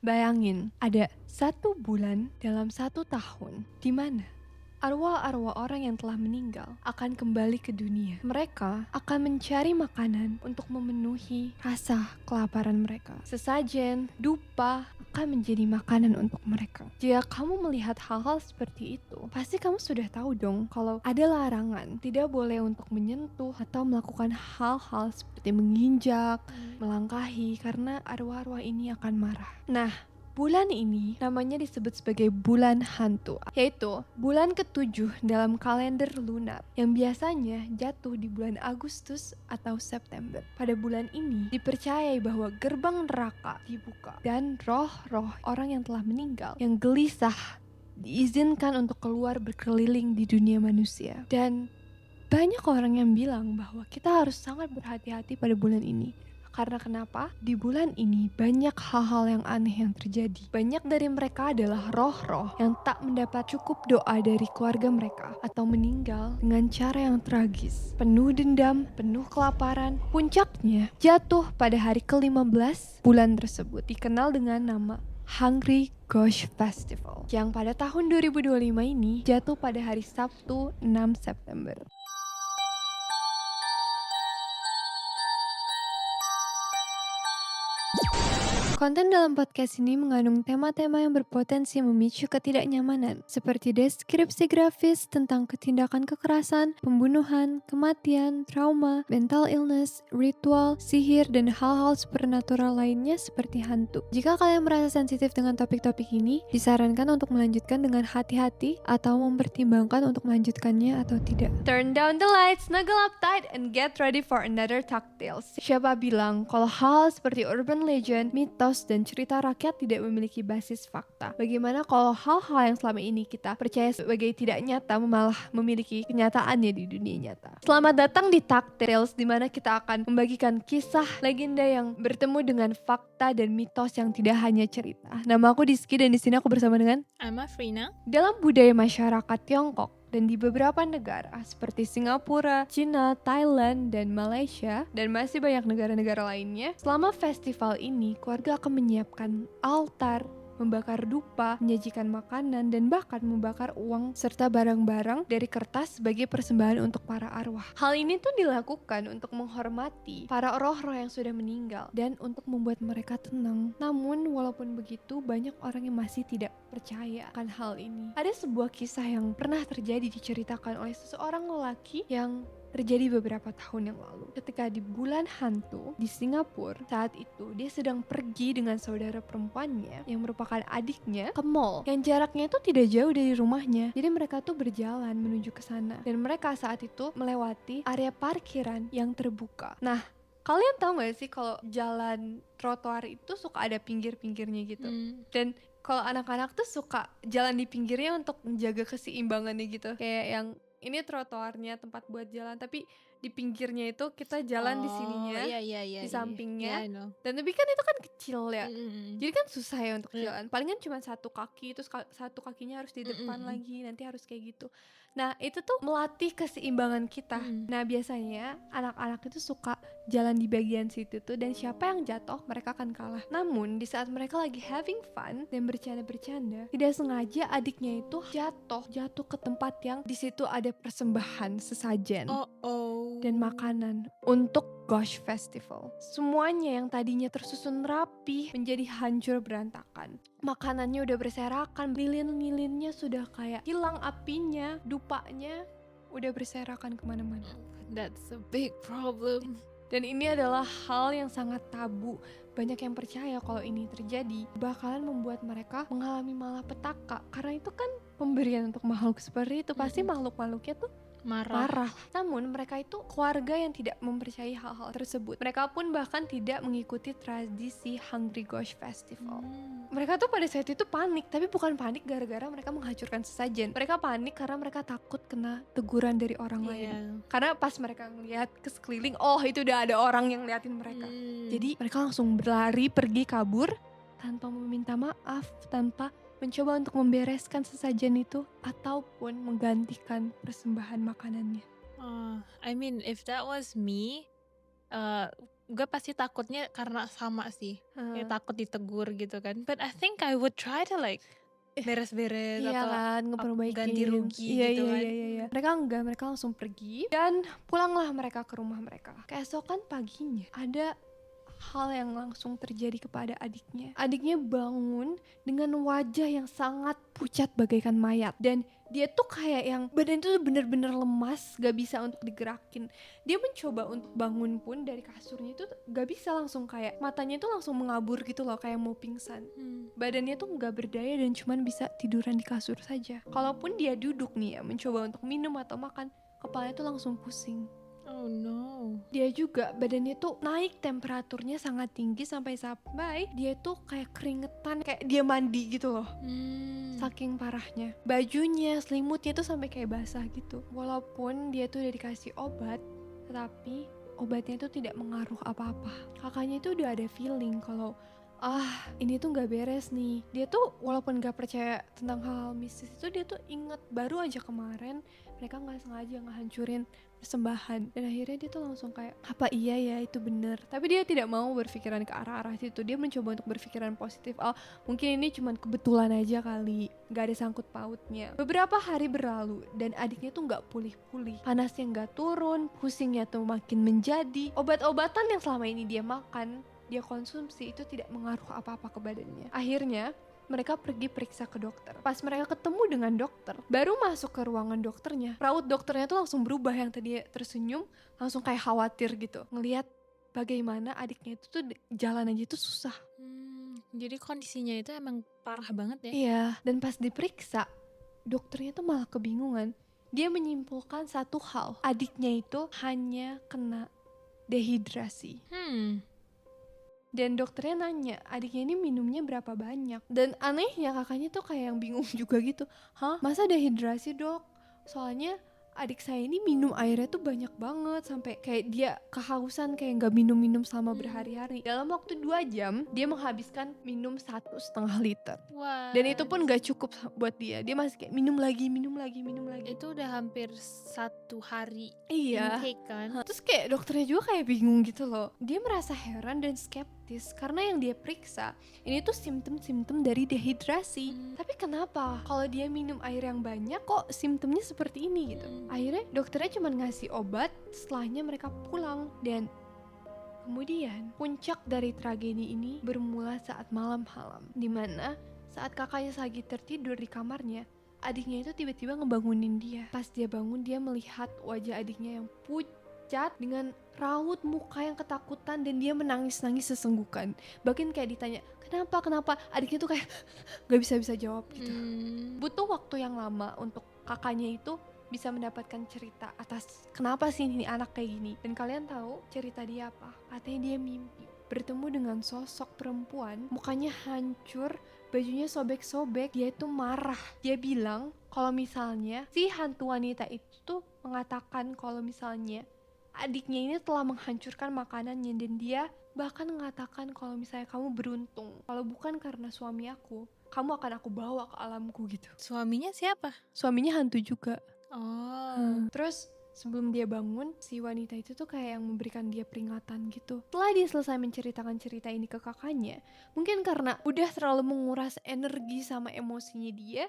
Bayangin, ada 1 bulan dalam 1 tahun di mana arwah-arwah orang yang telah meninggal akan kembali ke dunia. Mereka akan mencari makanan untuk memenuhi rasa kelaparan mereka. Sesajen, dupa akan menjadi makanan untuk mereka. Jika kamu melihat hal-hal seperti itu, pasti kamu sudah tahu dong kalau ada larangan, tidak boleh untuk menyentuh atau melakukan hal-hal seperti menginjak, melangkahi, karena arwah-arwah ini akan marah. Nah, bulan ini namanya disebut sebagai bulan hantu, yaitu bulan ke-7 dalam kalender lunar yang biasanya jatuh di bulan Agustus atau September. Pada bulan ini dipercayai bahwa gerbang neraka dibuka dan roh-roh orang yang telah meninggal yang gelisah diizinkan untuk keluar berkeliling di dunia manusia. Dan banyak orang yang bilang bahwa kita harus sangat berhati-hati pada bulan ini. Karena kenapa? Di bulan ini banyak hal-hal yang aneh yang terjadi. Banyak dari mereka adalah roh-roh yang tak mendapat cukup doa dari keluarga mereka atau meninggal dengan cara yang tragis. Penuh dendam, penuh kelaparan. Puncaknya jatuh pada hari ke-15 bulan tersebut, dikenal dengan nama Hungry Ghost Festival, yang pada tahun 2025 ini jatuh pada hari Sabtu 6 September. Konten dalam podcast ini mengandung tema-tema yang berpotensi memicu ketidaknyamanan, seperti deskripsi grafis tentang ketindakan kekerasan, pembunuhan, kematian, trauma, mental illness, ritual, sihir, dan hal-hal supernatural lainnya seperti hantu. Jika kalian merasa sensitif dengan topik-topik ini, disarankan untuk melanjutkan dengan hati-hati atau mempertimbangkan untuk melanjutkannya atau tidak. Turn down the lights, snuggle up tight, and get ready for another Talk Tales. Siapa bilang kalau hal seperti urban legend, mitos, dan cerita rakyat tidak memiliki basis fakta? Bagaimana kalau hal-hal yang selama ini kita percaya sebagai tidak nyata malah memiliki kenyataannya di dunia nyata? Selamat datang di Talk Tales, di mana kita akan membagikan kisah legenda yang bertemu dengan fakta dan mitos yang tidak hanya cerita. Nama aku Diski dan di sini aku bersama dengan I'm Afrina. dalam budaya masyarakat Tiongkok dan di beberapa negara seperti Singapura, Cina, Thailand, dan Malaysia, dan masih banyak negara-negara lainnya. Selama festival ini, keluarga akan menyiapkan altar, membakar dupa, menyajikan makanan, dan bahkan membakar uang serta barang-barang dari kertas sebagai persembahan untuk para arwah. Hal ini tuh dilakukan untuk menghormati para roh-roh yang sudah meninggal dan untuk membuat mereka tenang. Namun walaupun begitu, banyak orang yang masih tidak percaya akan hal ini. Ada sebuah kisah yang pernah terjadi diceritakan oleh seseorang lelaki yang terjadi beberapa tahun yang lalu. Ketika di bulan hantu di Singapura, saat itu dia sedang pergi dengan saudara perempuannya yang merupakan adiknya ke mall yang jaraknya itu tidak jauh dari rumahnya. Jadi mereka tuh berjalan menuju ke sana dan mereka saat itu melewati area parkiran yang terbuka. Nah, kalian tahu gak sih kalau jalan trotoar itu suka ada pinggir-pinggirnya gitu? Dan kalau anak-anak tuh suka jalan di pinggirnya untuk menjaga keseimbangannya gitu. Kayak yang ini trotoarnya tempat buat jalan, tapi di pinggirnya itu kita jalan di sininya, di sampingnya. I know. Dan tapi kan itu kan kecil ya. Mm-mm. Jadi kan susah ya untuk Iya. jalan. Palingan cuma satu kaki, terus satu kakinya harus di depan Mm-mm. lagi, nanti harus kayak gitu. Nah, itu tuh melatih keseimbangan kita. Nah, biasanya anak-anak itu suka jalan di bagian situ tuh, dan siapa yang jatuh mereka akan kalah. Namun di saat mereka lagi having fun dan bercanda-bercanda, tidak sengaja adiknya itu jatuh ke tempat yang di situ ada persembahan sesajen dan makanan untuk Ghost Festival. Semuanya yang tadinya tersusun rapi menjadi hancur berantakan. Makanannya udah berserakan, lilin-lilinnya sudah kayak hilang apinya, dupanya udah berserakan kemana-mana. That's a big problem. Dan ini adalah hal yang sangat tabu. Banyak yang percaya kalau ini terjadi bakalan membuat mereka mengalami malapetaka. Karena itu kan pemberian untuk makhluk seperti itu. Pasti makhluk-makhluknya tuh marah. Namun mereka itu keluarga yang tidak mempercayai hal-hal tersebut. Mereka pun bahkan tidak mengikuti tradisi Hungry Ghost Festival. Mereka tuh pada saat itu panik, tapi bukan panik gara-gara mereka menghancurkan sesajen. Mereka panik karena mereka takut kena teguran dari orang lain. Karena pas mereka ngeliat ke sekeliling, oh itu udah ada orang yang liatin mereka. Jadi mereka langsung berlari, pergi kabur tanpa meminta maaf, tanpa mencoba untuk membereskan sesajen itu ataupun menggantikan persembahan makanannya. I mean, if that was me, gue pasti takutnya karena sama sih. Kayak Heeh. takut ditegur gitu kan. But I think I would try to like beres-beres Iya atau kan, ganti ngeperbaikin. rugi Iya, gitu iya, kan. iya, iya, iya. Mereka enggak, mereka langsung pergi dan pulanglah mereka ke rumah mereka. Keesokan paginya ada hal yang langsung terjadi kepada adiknya. Adiknya bangun dengan wajah yang sangat pucat bagaikan mayat. Dan dia tuh kayak yang badan itu bener-bener lemas, gak bisa untuk digerakin. Dia mencoba untuk bangun pun dari kasurnya itu gak bisa, langsung kayak matanya itu langsung mengabur gitu loh, kayak mau pingsan. Badannya tuh gak berdaya dan cuman bisa tiduran di kasur saja. Kalaupun dia duduk nih ya, mencoba untuk minum atau makan, kepalanya tuh langsung pusing. Oh no. Dia juga badannya tuh naik temperaturnya sangat tinggi sampai dia tuh kayak keringetan, kayak dia mandi gitu loh. Saking parahnya. Bajunya, selimutnya tuh sampai kayak basah gitu. Walaupun dia tuh udah dikasih obat, tetapi obatnya tuh tidak mengaruh apa-apa. Kakaknya itu udah ada feeling kalau ini tuh gak beres nih. Dia tuh walaupun gak percaya tentang hal-hal mistis itu, dia tuh inget baru aja kemarin mereka gak sengaja ngehancurin persembahan. Dan akhirnya dia tuh langsung kayak, apa iya ya itu bener. Tapi dia tidak mau berpikiran ke arah-arah situ. Dia mencoba untuk berpikiran positif. Mungkin ini cuman kebetulan aja kali, gak ada sangkut pautnya. Beberapa hari berlalu dan adiknya tuh gak pulih-pulih. Panasnya gak turun, pusingnya tuh makin menjadi. Obat-obatan yang selama ini dia makan, dia konsumsi itu tidak mengaruh apa-apa ke badannya. Akhirnya mereka pergi periksa ke dokter. Pas mereka ketemu dengan dokter, baru masuk ke ruangan dokternya, raut dokternya tuh langsung berubah. Yang tadi tersenyum langsung kayak khawatir gitu, ngelihat bagaimana adiknya itu tuh jalan aja itu susah. Jadi kondisinya itu emang parah banget ya. Iya, dan pas diperiksa dokternya tuh malah kebingungan. Dia menyimpulkan satu hal, adiknya itu hanya kena dehidrasi. Dan dokternya nanya, adiknya ini minumnya berapa banyak? Dan anehnya kakaknya tuh kayak yang bingung juga gitu. Masa dehidrasi dok? Soalnya adik saya ini minum airnya tuh banyak banget, sampai kayak dia kehausan, kayak gak minum-minum selama berhari-hari. Dalam waktu 2 jam, dia menghabiskan minum 1,5 liter. Wah. Dan itu pun gak cukup buat dia. Dia masih kayak minum lagi. Itu udah hampir 1 hari Iya. intake kan. Terus kayak dokternya juga kayak bingung gitu loh. Dia merasa heran dan skeptis karena yang dia periksa ini tuh simptom-simptom dari dehidrasi. Tapi kenapa kalau dia minum air yang banyak kok simptomnya seperti ini gitu. Akhirnya dokternya cuma ngasih obat, setelahnya mereka pulang. Dan kemudian puncak dari tragedi ini bermula saat malam-malam, dimana saat kakaknya lagi tertidur di kamarnya, adiknya itu tiba-tiba ngebangunin dia. Pas dia bangun, dia melihat wajah adiknya yang pucat dengan raut muka yang ketakutan, dan dia menangis-nangis sesenggukan. Bahkan kayak ditanya, kenapa? Adiknya tuh kayak gak bisa jawab gitu. Butuh waktu yang lama untuk kakaknya itu bisa mendapatkan cerita atas kenapa sih ini anak kayak gini. Dan kalian tahu cerita dia apa? Katanya dia mimpi bertemu dengan sosok perempuan, mukanya hancur, bajunya sobek-sobek. Dia itu marah. Dia bilang kalau misalnya si hantu wanita itu tuh mengatakan kalau misalnya adiknya ini telah menghancurkan makanannya, dan dia bahkan mengatakan kalau misalnya kamu beruntung, kalau bukan karena suami aku, kamu akan aku bawa ke alamku gitu. Suaminya siapa? Suaminya hantu juga. Terus sebelum dia bangun, si wanita itu tuh kayak yang memberikan dia peringatan gitu. Setelah dia selesai menceritakan cerita ini ke kakaknya, mungkin karena udah terlalu menguras energi sama emosinya dia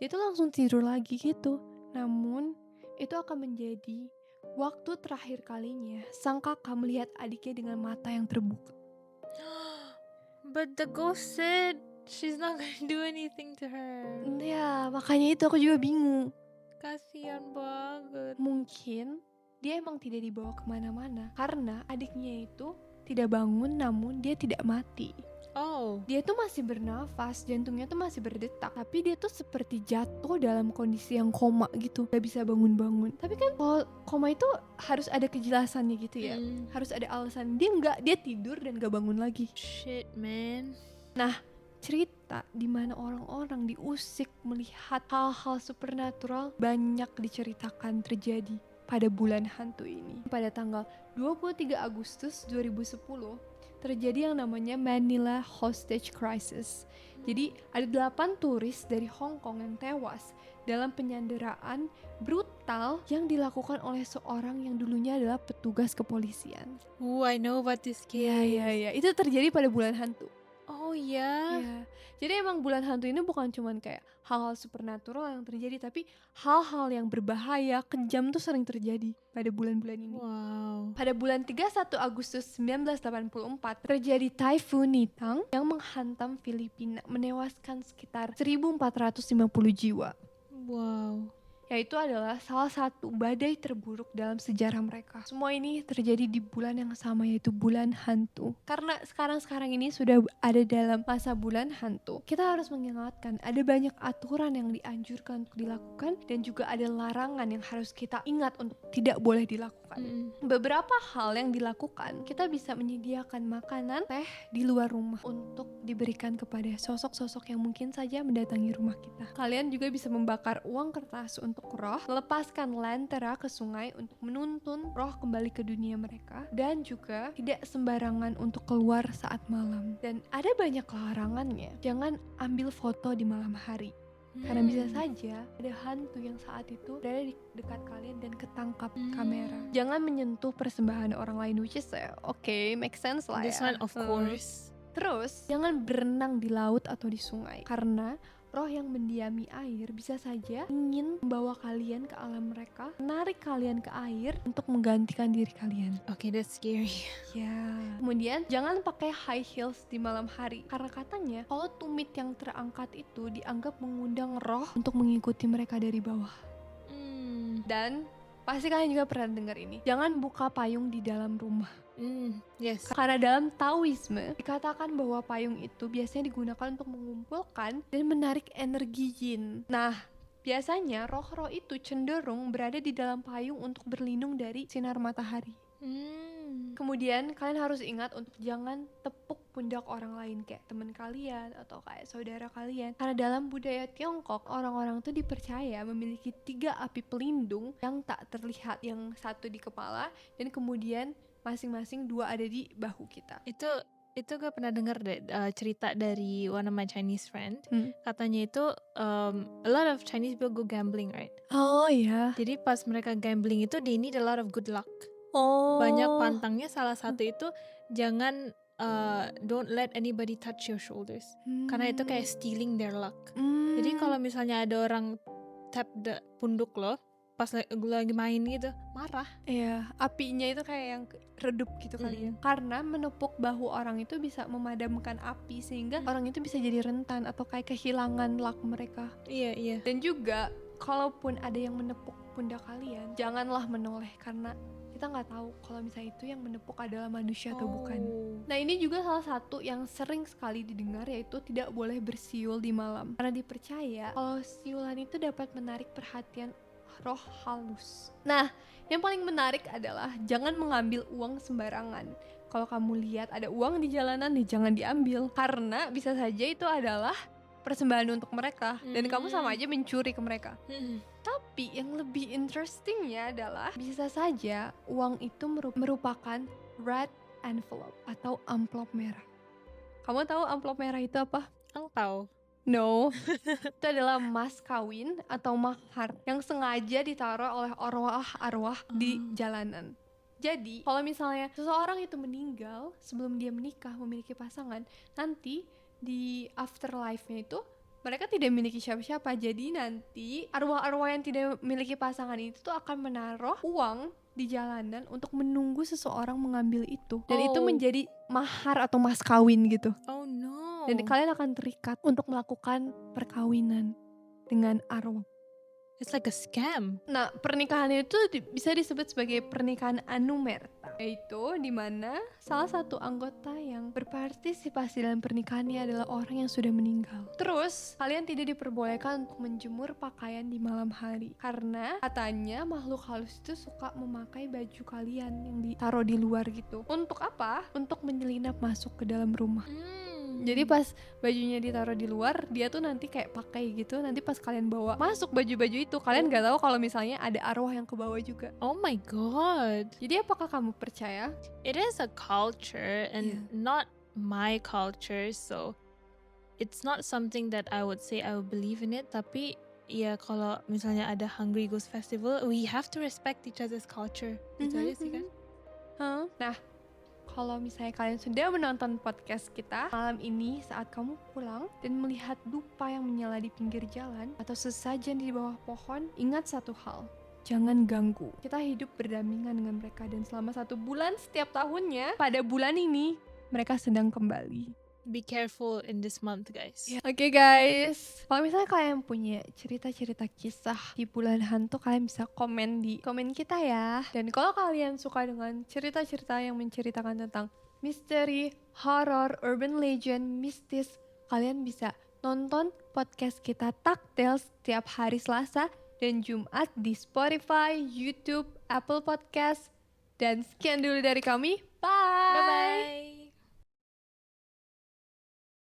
tuh langsung tidur lagi gitu. Namun itu akan menjadi waktu terakhir kalinya sang kakak melihat adiknya dengan mata yang terbuka. But the ghost said she's not gonna do anything to her. Ya, makanya itu aku juga bingung. Kasian banget. Mungkin dia emang tidak dibawa kemana-mana karena adiknya itu tidak bangun, namun dia tidak mati. Dia tuh masih bernafas, jantungnya tuh masih berdetak, tapi dia tuh seperti jatuh dalam kondisi yang koma gitu, gak bisa bangun-bangun. Tapi kan kalau koma itu harus ada kejelasannya gitu ya, harus ada alasan. Dia enggak, dia tidur dan gak bangun lagi. Shit man. Nah, cerita di mana orang-orang diusik melihat hal-hal supernatural banyak diceritakan terjadi pada bulan hantu ini. Pada tanggal 23 Agustus 2010 terjadi yang namanya Manila Hostage Crisis. Jadi ada 8 turis dari Hong Kong yang tewas dalam penyanderaan brutal brutal yang dilakukan oleh seorang yang dulunya adalah petugas kepolisian. Ooh, I know about this case. Iya. Itu terjadi pada bulan hantu. Oh ya. Iya. Jadi emang bulan hantu ini bukan cuman kayak hal-hal supernatural yang terjadi, tapi hal-hal yang berbahaya, kejam tuh sering terjadi pada bulan-bulan ini. Wow. Pada bulan 31 Agustus 1984 terjadi Typhoon Nitang yang menghantam Filipina, menewaskan sekitar 1.450 jiwa. Wow. Yaitu adalah salah satu badai terburuk dalam sejarah mereka. Semua ini terjadi di bulan yang sama, yaitu bulan hantu. Karena sekarang ini sudah ada dalam masa bulan hantu, kita harus mengingatkan ada banyak aturan yang dianjurkan untuk dilakukan, dan juga ada larangan yang harus kita ingat untuk tidak boleh dilakukan. Beberapa hal yang dilakukan, kita bisa menyediakan makanan, teh di luar rumah untuk diberikan kepada sosok-sosok yang mungkin saja mendatangi rumah kita. Kalian juga bisa membakar uang kertas untuk roh, melepaskan lentera ke sungai untuk menuntun roh kembali ke dunia mereka, dan juga tidak sembarangan untuk keluar saat malam. Dan ada banyak larangannya. Jangan ambil foto di malam hari. Karena bisa saja ada hantu yang saat itu berada di dekat kalian dan ketangkap kamera. Jangan menyentuh persembahan orang lain, which is okay, make sense lah This ya. one of course. Terus jangan berenang di laut atau di sungai, karena roh yang mendiami air bisa saja ingin membawa kalian ke alam mereka, menarik kalian ke air untuk menggantikan diri kalian. Okay, that's scary. Ya. Kemudian jangan pakai high heels di malam hari, karena katanya kalau tumit yang terangkat itu dianggap mengundang roh untuk mengikuti mereka dari bawah. Dan pasti kalian juga pernah dengar ini. Jangan buka payung di dalam rumah. Yes. Karena dalam Taoisme dikatakan bahwa payung itu biasanya digunakan untuk mengumpulkan dan menarik energi jin. Nah, biasanya roh-roh itu cenderung berada di dalam payung untuk berlindung dari sinar matahari. Kemudian kalian harus ingat untuk jangan tepuk pundak orang lain, kayak teman kalian atau kayak saudara kalian. Karena dalam budaya Tiongkok, orang-orang tuh dipercaya memiliki 3 api pelindung yang tak terlihat, yang satu di kepala dan kemudian masing-masing 2 ada di bahu kita. Itu gue pernah dengar deh cerita dari one of my Chinese friend. Katanya itu a lot of Chinese people go gambling, right? Oh iya. Jadi pas mereka gambling itu they need a lot of good luck. Oh. Banyak pantangnya, salah satu itu jangan don't let anybody touch your shoulders. Karena itu kayak stealing their luck. Jadi kalau misalnya ada orang tap punduk lo pas lagi main gitu, marah. Iya, apinya itu kayak yang redup gitu kali ya. Karena menepuk bahu orang itu bisa memadamkan api, sehingga orang itu bisa jadi rentan atau kayak kehilangan luck mereka. Iya. Dan juga kalaupun ada yang menepuk pundak kalian, janganlah menoleh, karena kita nggak tahu kalau misalnya itu yang menepuk adalah manusia atau bukan. Nah, ini juga salah satu yang sering sekali didengar, yaitu tidak boleh bersiul di malam. Karena dipercaya kalau siulan itu dapat menarik perhatian roh halus. Nah, yang paling menarik adalah jangan mengambil uang sembarangan. Kalau kamu lihat ada uang di jalanan, jangan diambil, karena bisa saja itu adalah persembahan untuk mereka dan kamu sama aja mencuri ke mereka. Tapi yang lebih interestingnya adalah bisa saja uang itu merupakan red envelope atau amplop merah. Kamu tahu amplop merah itu apa? Angpau. No, itu adalah mas kawin atau mahar yang sengaja ditaruh oleh arwah-arwah di jalanan. Jadi, kalau misalnya seseorang itu meninggal sebelum dia menikah, memiliki pasangan, nanti di afterlife-nya itu mereka tidak memiliki siapa-siapa. Jadi nanti arwah-arwah yang tidak memiliki pasangan itu tuh akan menaruh uang di jalanan untuk menunggu seseorang mengambil itu. Dan itu menjadi mahar atau mas kawin gitu. Oh no. Dan kalian akan terikat untuk melakukan perkawinan dengan arwah. It's like a scam. Nah, pernikahan itu bisa disebut sebagai pernikahan anumerta, yaitu dimana salah satu anggota yang berpartisipasi dalam pernikahannya adalah orang yang sudah meninggal. Terus, kalian tidak diperbolehkan untuk menjemur pakaian di malam hari, karena katanya makhluk halus itu suka memakai baju kalian yang ditaruh di luar gitu. Untuk apa? Untuk menyelinap masuk ke dalam rumah. Jadi pas bajunya ditaruh di luar, dia tuh nanti kayak pakai gitu. Nanti pas kalian bawa masuk baju-baju itu, kalian gak tahu kalau misalnya ada arwah yang ke bawah juga. Oh my god. Jadi apakah kamu percaya? It is a culture and not my culture, so it's not something that I would say I would believe in it. Tapi ya kalau misalnya ada Hungry Ghost Festival, we have to respect each other's culture. Gitu aja sih kan. Nah, kalau misalnya kalian sudah menonton podcast kita malam ini saat kamu pulang dan melihat dupa yang menyala di pinggir jalan atau sesajen di bawah pohon, ingat satu hal. Jangan ganggu. Kita hidup berdampingan dengan mereka dan selama 1 bulan setiap tahunnya, pada bulan ini mereka sedang kembali. Be careful in this month, guys. Oke guys, kalau misalnya kalian punya cerita-cerita kisah di bulan hantu, kalian bisa komen di komen kita ya. Dan kalau kalian suka dengan cerita-cerita yang menceritakan tentang misteri, horror, urban legend, mistis, kalian bisa nonton podcast kita Taktel setiap hari Selasa dan Jumat di Spotify, YouTube, Apple Podcast. Dan sekian dulu dari kami. Bye! Bye-bye!